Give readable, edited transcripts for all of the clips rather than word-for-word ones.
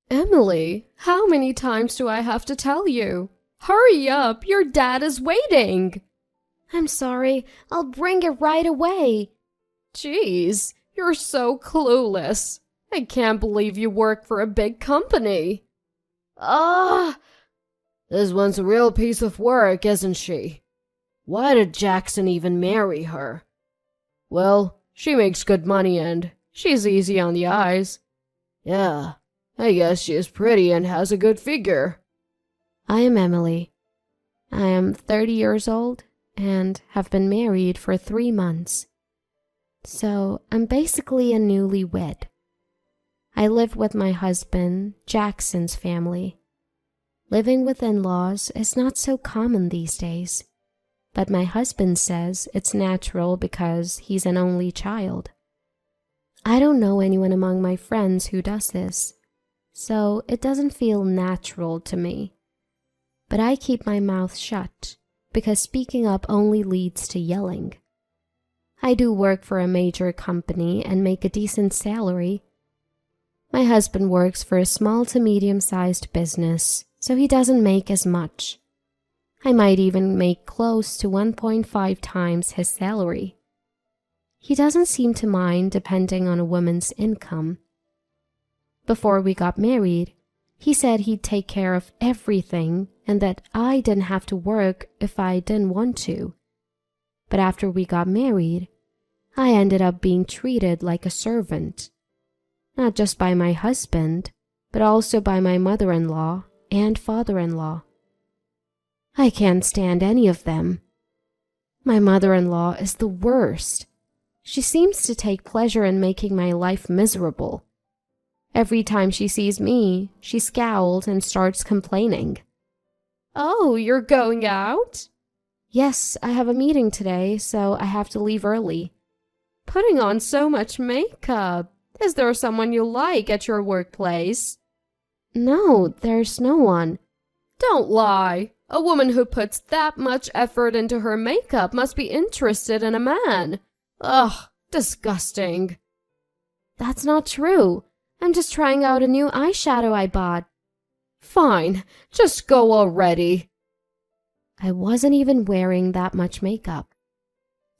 Emily, how many times do I have to tell you? Hurry up, your dad is waiting. I'm sorry, I'll bring it right away. Jeez, you're so clueless. I can't believe you work for a big company. Ah! This one's a real piece of work, isn't she? Why did Jackson even marry her? Well, she makes good money and she's easy on the eyes. Yeah, I guess she is pretty and has a good figure. I am Emily. I am 30 years old and have been married for 3 months. So I'm basically a newlywed. I live with my husband, Jackson's family. Living with in-laws is not so common these days, but my husband says it's natural because he's an only child. I don't know anyone among my friends who does this, so it doesn't feel natural to me. But I keep my mouth shut because speaking up only leads to yelling. I do work for a major company and make a decent salary. My husband works for a small to medium-sized business, so he doesn't make as much. I might even make close to 1.5 times his salary. He doesn't seem to mind depending on a woman's income. Before we got married, he said he'd take care of everything and that I didn't have to work if I didn't want to. But after we got married, I ended up being treated like a servant. Not just by my husband, but also by my mother-in-law and father-in-law. I can't stand any of them. My mother-in-law is the worst. She seems to take pleasure in making my life miserable. Every time she sees me, she scowls and starts complaining. Oh, you're going out? Yes, I have a meeting today, so I have to leave early. Putting on so much makeup. Is there someone you like at your workplace? No, there's no one. Don't lie. A woman who puts that much effort into her makeup must be interested in a man. Ugh, disgusting. That's not true. I'm just trying out a new eyeshadow I bought. Fine, just go already. I wasn't even wearing that much makeup.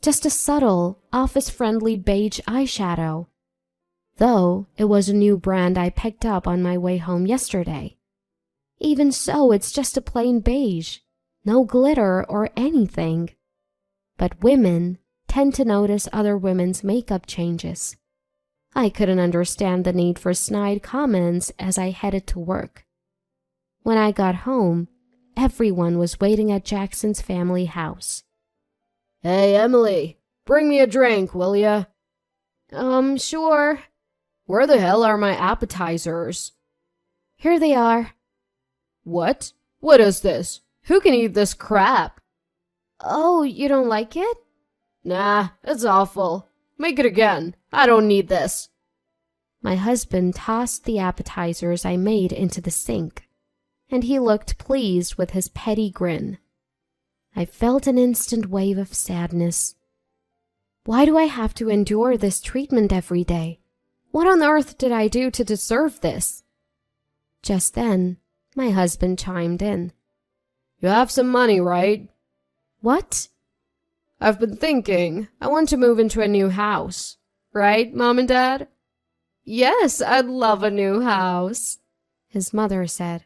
Just a subtle, office-friendly beige eyeshadow. Though it was a new brand I picked up on my way home yesterday. Even so, it's just a plain beige, no glitter or anything. But women tend to notice other women's makeup changes. I couldn't understand the need for snide comments as I headed to work. When I got home, everyone was waiting at Jackson's family house. Hey, Emily, bring me a drink, will ya? Sure. Where the hell are my appetizers? Here they are. What? What is this? Who can eat this crap? Oh, you don't like it? Nah, it's awful. Make it again. I don't need this. My husband tossed the appetizers I made into the sink, and he looked pleased with his petty grin. I felt an instant wave of sadness. Why do I have to endure this treatment every day? What on earth did I do to deserve this? Just then, my husband chimed in. You have some money, right? What? I've been thinking. I want to move into a new house. Right, Mom and Dad? Yes, I'd love a new house, his mother said.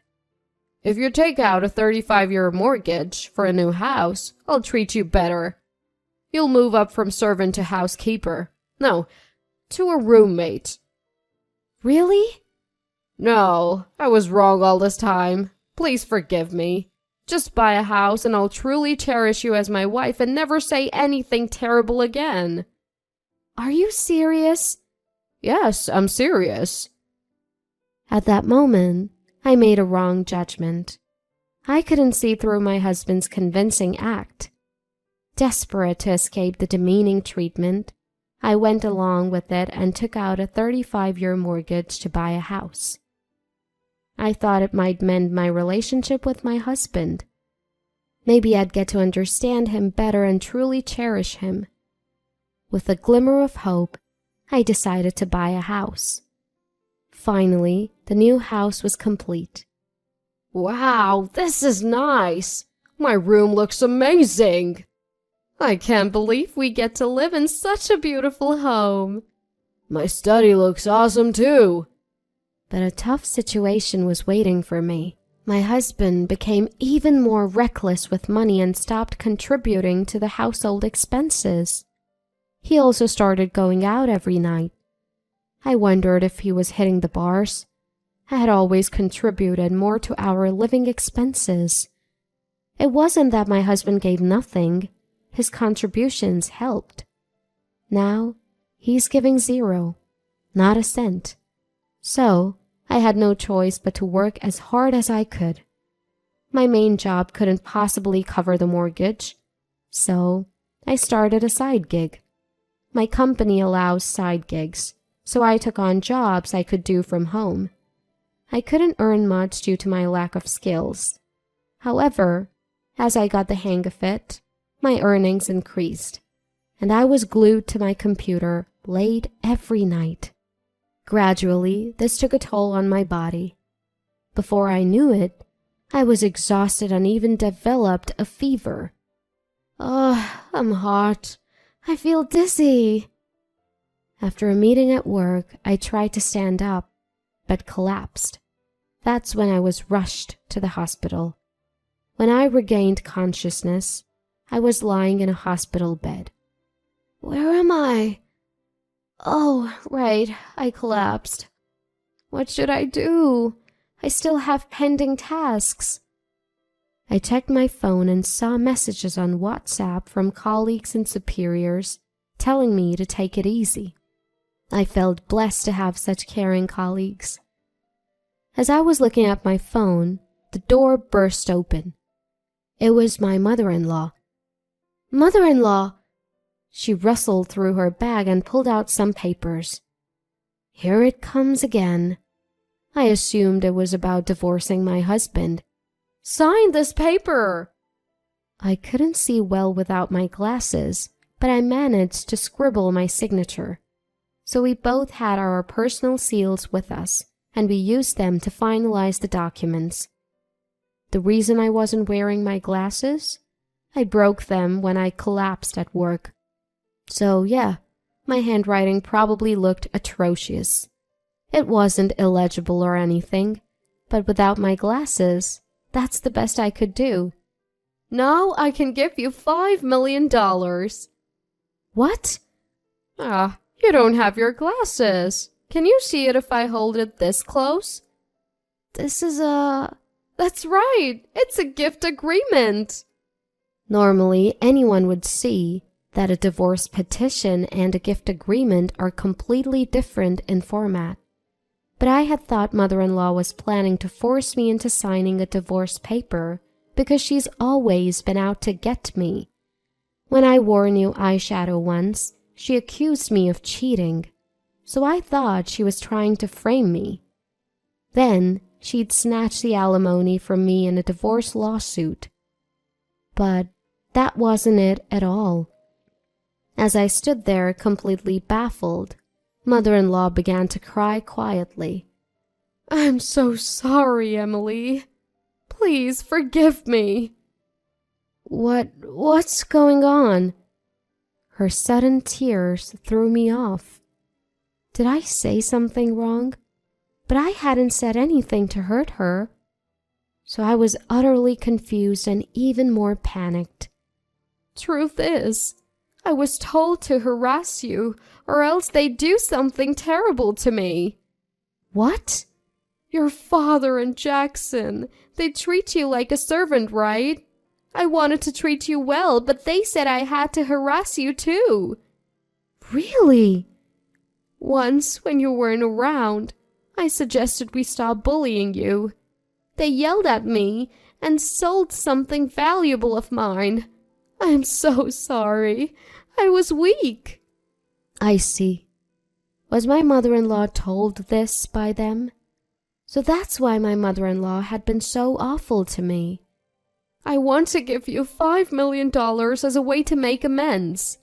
If you take out a 35-year mortgage for a new house, I'll treat you better. You'll move up from servant to housekeeper. No, to a roommate. Really? No, I was wrong all this time. Please forgive me. Just buy a house and I'll truly cherish you as my wife and never say anything terrible again. Are you serious? Yes, I'm serious. At that moment, I made a wrong judgment. I couldn't see through my husband's convincing act. Desperate to escape the demeaning treatment, I went along with it and took out a 35-year mortgage to buy a house. I thought it might mend my relationship with my husband. Maybe I'd get to understand him better and truly cherish him. With a glimmer of hope, I decided to buy a house. Finally, The new house was complete. Wow, this is nice. My room looks amazing. I can't believe we get to live in such a beautiful home. My study looks awesome too. But a tough situation was waiting for me. My husband became even more reckless with money and stopped contributing to the household expenses. He also started going out every night. I wondered if he was hitting the bars. I had always contributed more to our living expenses. It wasn't that my husband gave nothing. His contributions helped. Now, he's giving 0, not a cent. So, I had no choice but to work as hard as I could. My main job couldn't possibly cover the mortgage, so I started a side gig. My company allows side gigs, so I took on jobs I could do from home. I couldn't earn much due to my lack of skills. However, as I got the hang of it, my earnings increased, and I was glued to my computer late every night. Gradually, this took a toll on my body. Before I knew it, I was exhausted and even developed a fever. I'm hot. I feel dizzy. After a meeting at work, I tried to stand up, but collapsed. That's when I was rushed to the hospital. When I regained consciousness, I was lying in a hospital bed. Where am I? Oh, right, I collapsed. What should I do? I still have pending tasks. I checked my phone and saw messages on WhatsApp from colleagues and superiors telling me to take it easy. I felt blessed to have such caring colleagues. As I was looking at my phone, the door burst open. It was my mother-in-law. Mother-in-law! She rustled through her bag and pulled out some papers. Here it comes again. I assumed it was about divorcing my husband. Sign this paper! I couldn't see well without my glasses, but I managed to scribble my signature. So we both had our personal seals with us, and we used them to finalize the documents. The reason I wasn't wearing my glasses? I broke them when I collapsed at work. So yeah, my handwriting probably looked atrocious. It wasn't illegible or anything, but without my glasses, that's the best I could do. Now I can give you $5 million. What? You don't have your glasses. Can you see it if I hold it this close? This is That's right. It's a gift agreement. Normally, anyone would see that a divorce petition and a gift agreement are completely different in format. But I had thought mother-in-law was planning to force me into signing a divorce paper because she's always been out to get me. When I wore new eyeshadow once, she accused me of cheating, so I thought she was trying to frame me. Then she'd snatch the alimony from me in a divorce lawsuit. But that wasn't it at all. As I stood there completely baffled, mother-in-law began to cry quietly. I'm so sorry, Emily. Please forgive me. What's going on? Her sudden tears threw me off. Did I say something wrong? But I hadn't said anything to hurt her. So I was utterly confused and even more panicked. Truth is, I was told to harass you, or else they'd do something terrible to me. What? Your father and Jackson, they treat you like a servant, right? I wanted to treat you well, but they said I had to harass you too. Really? Once, when you weren't around, I suggested we stop bullying you. They yelled at me and sold something valuable of mine. I'm so sorry. I was weak. I see. Was my mother-in-law told this by them? So that's why my mother-in-law had been so awful to me. I want to give you $5 million as a way to make amends.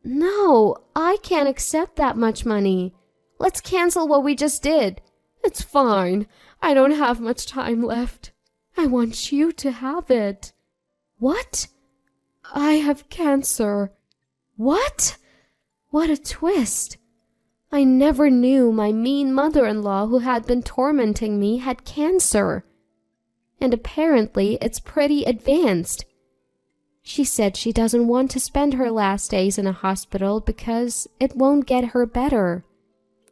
No, I can't accept that much money. Let's cancel what we just did. It's fine. I don't have much time left. I want you to have it. What? I have cancer. What? What a twist. I never knew my mean mother-in-law who had been tormenting me had cancer. And apparently it's pretty advanced. She said she doesn't want to spend her last days in a hospital because it won't get her better.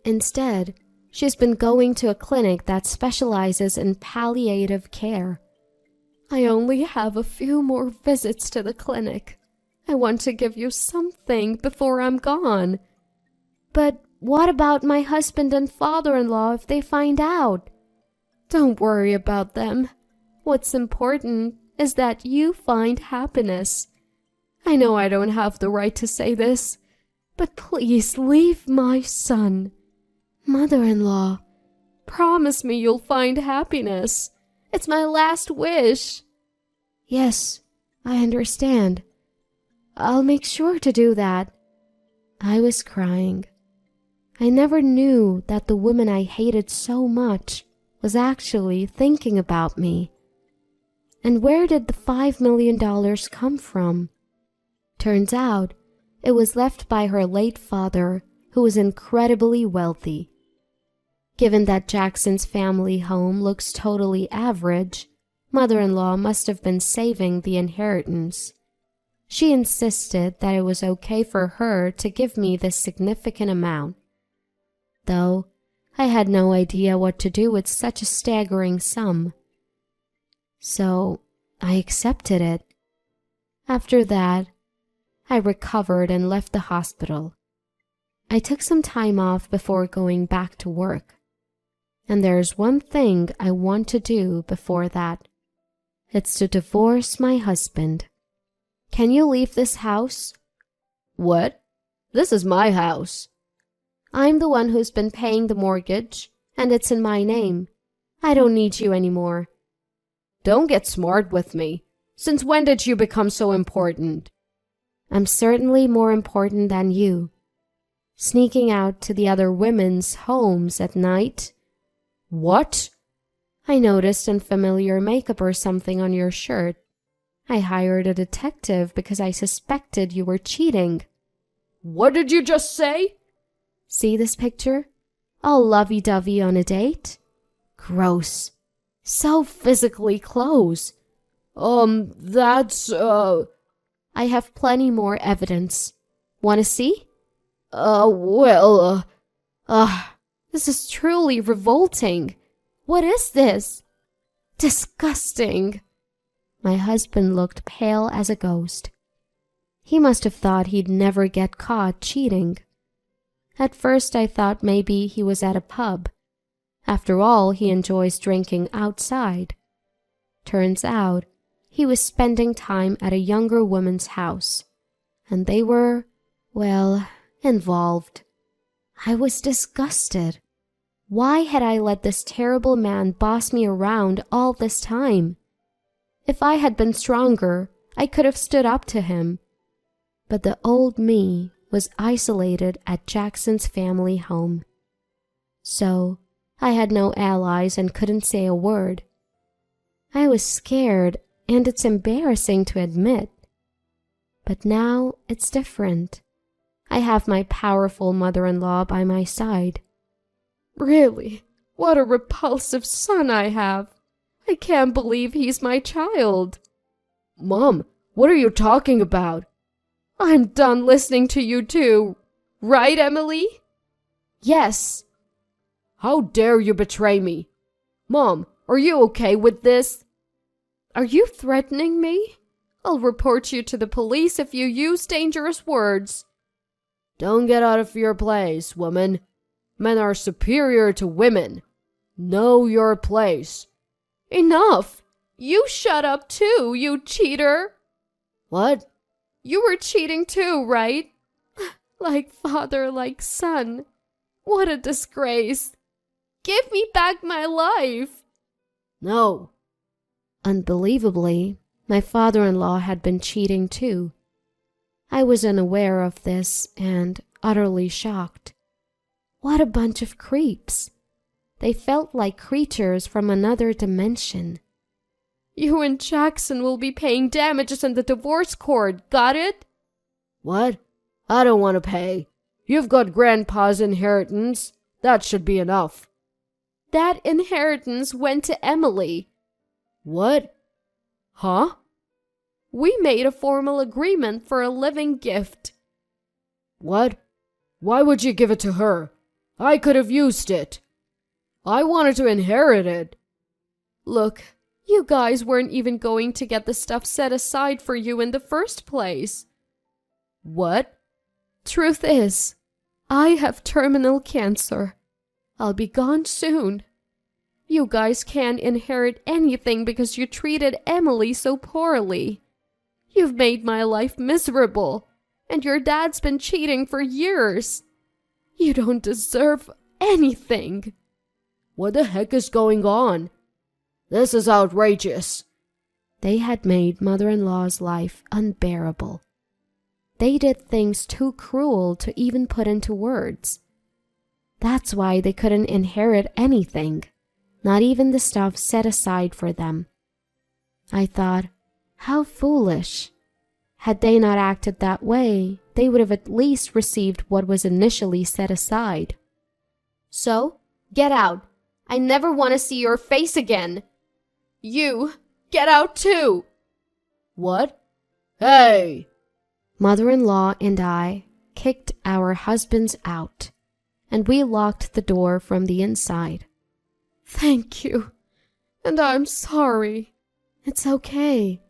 Instead, she's been going to a clinic that specializes in palliative care. I only have a few more visits to the clinic. I want to give you something before I'm gone. But what about my husband and father-in-law if they find out? Don't worry about them. What's important is that you find happiness. I know I don't have the right to say this, but please leave my son. Mother-in-law, promise me you'll find happiness. It's my last wish. Yes, I understand. I'll make sure to do that. I was crying. I never knew that the woman I hated so much was actually thinking about me. And where did the $5 million come from? Turns out, it was left by her late father, who was incredibly wealthy. Given that Jackson's family home looks totally average, mother-in-law must have been saving the inheritance. She insisted that it was okay for her to give me this significant amount. Though, I had no idea what to do with such a staggering sum. So, I accepted it. After that, I recovered and left the hospital. I took some time off before going back to work. And there's one thing I want to do before that. It's to divorce my husband. Can you leave this house? What? This is my house. I'm the one who's been paying the mortgage, and it's in my name. I don't need you anymore. Don't get smart with me. Since when did you become so important? I'm certainly more important than you. Sneaking out to the other women's homes at night. What? I noticed unfamiliar makeup or something on your shirt. I hired a detective because I suspected you were cheating. What did you just say? See this picture? All lovey-dovey on a date? Gross. So physically close. That's, I have plenty more evidence. Want to see? This is truly revolting. What is this? Disgusting. My husband looked pale as a ghost. He must have thought he'd never get caught cheating. At first I thought maybe he was at a pub. After all, he enjoys drinking outside. Turns out, he was spending time at a younger woman's house. And they were, well, involved. I was disgusted. Why had I let this terrible man boss me around all this time? If I had been stronger, I could have stood up to him. But the old me was isolated at Jackson's family home. So, I had no allies and couldn't say a word. I was scared, and it's embarrassing to admit. But now it's different. I have my powerful mother-in-law by my side. Really? What a repulsive son I have. I can't believe he's my child. Mom, what are you talking about? I'm done listening to you too. Right, Emily? Yes. How dare you betray me? Mom, are you okay with this? Are you threatening me? I'll report you to the police if you use dangerous words. Don't get out of your place, woman. Men are superior to women. Know your place. Enough! You shut up too, you cheater! What? You were cheating too, right? Like father, like son. What a disgrace. Give me back my life. No. Unbelievably, my father-in-law had been cheating too. I was unaware of this and utterly shocked. What a bunch of creeps. They felt like creatures from another dimension. You and Jackson will be paying damages in the divorce court, got it? What? I don't want to pay. You've got Grandpa's inheritance. That should be enough. That inheritance went to Emily. What? Huh? We made a formal agreement for a living gift. What? Why would you give it to her? I could have used it. I wanted to inherit it. Look, you guys weren't even going to get the stuff set aside for you in the first place. What? Truth is, I have terminal cancer. I'll be gone soon. You guys can't inherit anything because you treated Emily so poorly. You've made my life miserable, and your dad's been cheating for years. You don't deserve anything. What the heck is going on? This is outrageous. They had made mother-in-law's life unbearable. They did things too cruel to even put into words. That's why they couldn't inherit anything, not even the stuff set aside for them. I thought, how foolish. Had they not acted that way, they would have at least received what was initially set aside. So, get out. I never want to see your face again. You, get out too. What? Hey! Mother-in-law and I kicked our husbands out, and we locked the door from the inside. Thank you. And I'm sorry. It's okay.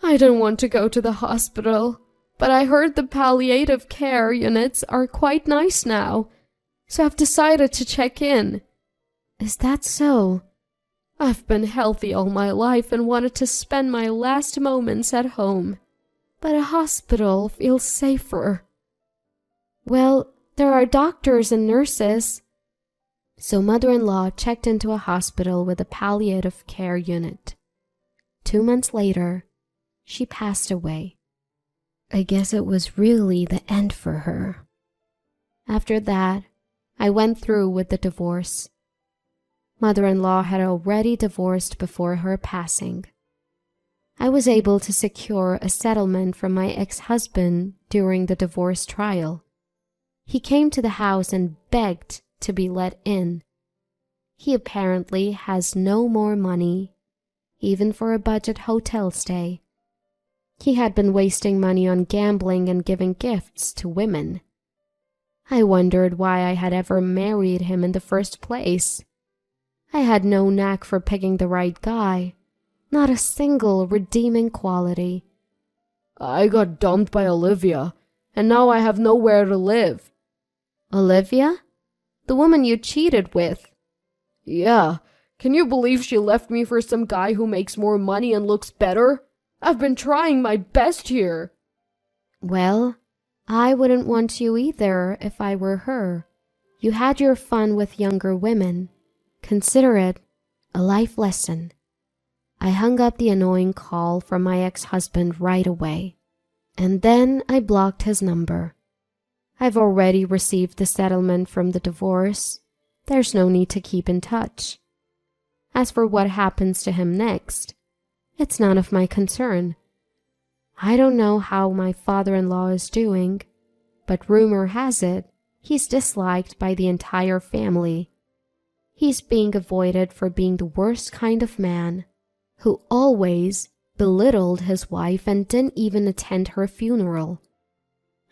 I didn't want to go to the hospital, but I heard the palliative care units are quite nice now, so I've decided to check in. Is that so? I've been healthy all my life and wanted to spend my last moments at home, but a hospital feels safer. Well, there are doctors and nurses. So mother-in-law checked into a hospital with a palliative care unit. 2 months later, she passed away. I guess it was really the end for her. After that, I went through with the divorce. Mother-in-law had already divorced before her passing. I was able to secure a settlement from my ex-husband during the divorce trial. He came to the house and begged to be let in. He apparently has no more money, even for a budget hotel stay. He had been wasting money on gambling and giving gifts to women. I wondered why I had ever married him in the first place. I had no knack for picking the right guy, not a single redeeming quality. I got dumped by Olivia, and now I have nowhere to live. Olivia? The woman you cheated with? Yeah. Can you believe she left me for some guy who makes more money and looks better? I've been trying my best here. Well, I wouldn't want you either if I were her. You had your fun with younger women. Consider it a life lesson. I hung up the annoying call from my ex-husband right away, and then I blocked his number. I've already received the settlement from the divorce. There's no need to keep in touch. As for what happens to him next, it's none of my concern. I don't know how my father-in-law is doing, but rumor has it he's disliked by the entire family. He's being avoided for being the worst kind of man, who always belittled his wife and didn't even attend her funeral.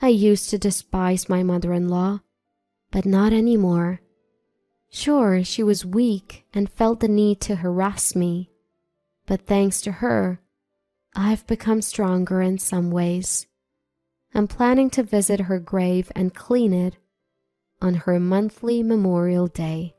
I used to despise my mother-in-law, but not anymore. Sure, she was weak and felt the need to harass me, but thanks to her, I've become stronger in some ways. I'm planning to visit her grave and clean it on her monthly Memorial Day.